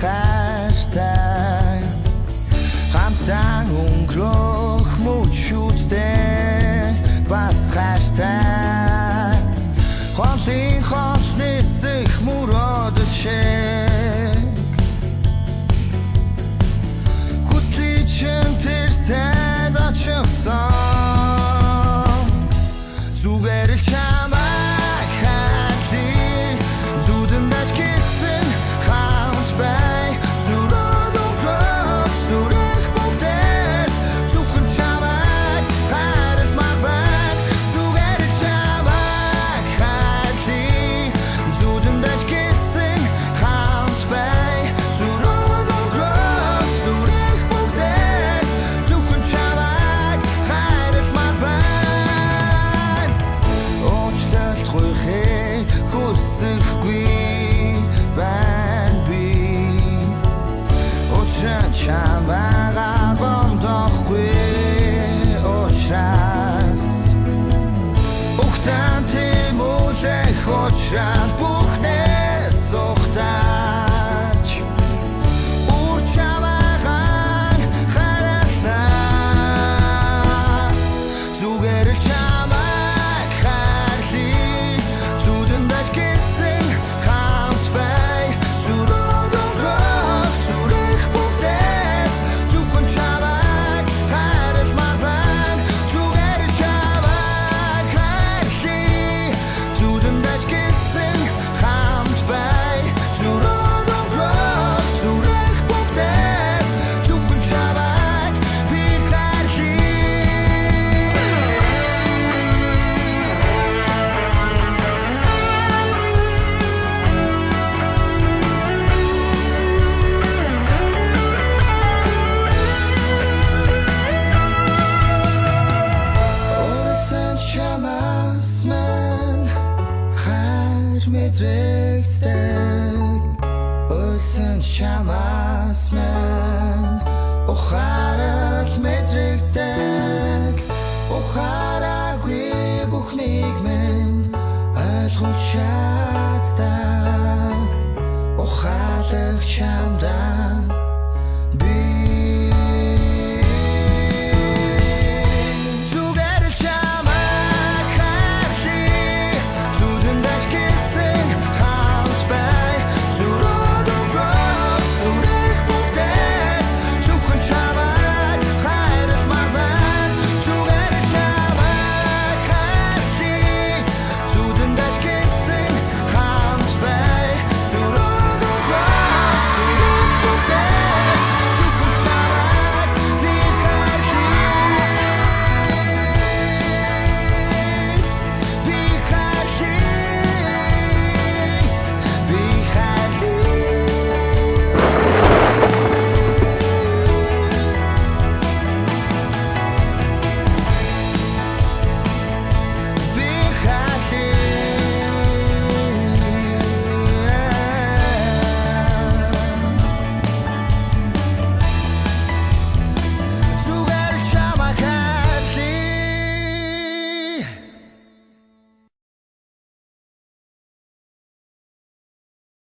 хайртай хамтдаа өнгөрөх мөчүүдтэй бас хайртай хоолны нисэх мөрөөд шиг хүслий чин тэртээд очихсан зүгээр л чамайг хайрлаа зүдэндээ кисэн хамт бай зүрх өнгөрөх зүрх бүтэц зөвхөн чамайг хайрлах байна зүгээр л чамайг хайрлаа зүдэндээ кисэн хамт бай зүрх өнгөрөх зүрх бүтэц зөвхөн чамайг хайрлах байна хүсэхгүй байна би чамайгаа гомдохгүй очрас ухтан тэмүүлэх очрал бүхнээс ухтаач ур чамайгаа хайрлаа зүгээр л чамайг хайрлаа зүдэндээ кисэн хамт бай зүрх өнгөрөх зүрх бүтэц зөвхөн чамайг хайрлах байна зүгээр л чамайг хайрлаа зүдэндээ кисэн хамт бай зүрх өнгөрөх зүрх бүтэц зөвхөн чамайг би Орсон чамаас мэн хайр мэдрэгддэг Орсон чамаас мэн ухаарал мэдрэгддэг ухаараагүй бүхнийг мэн ойлгож чаддаг ухаалаг чамдаа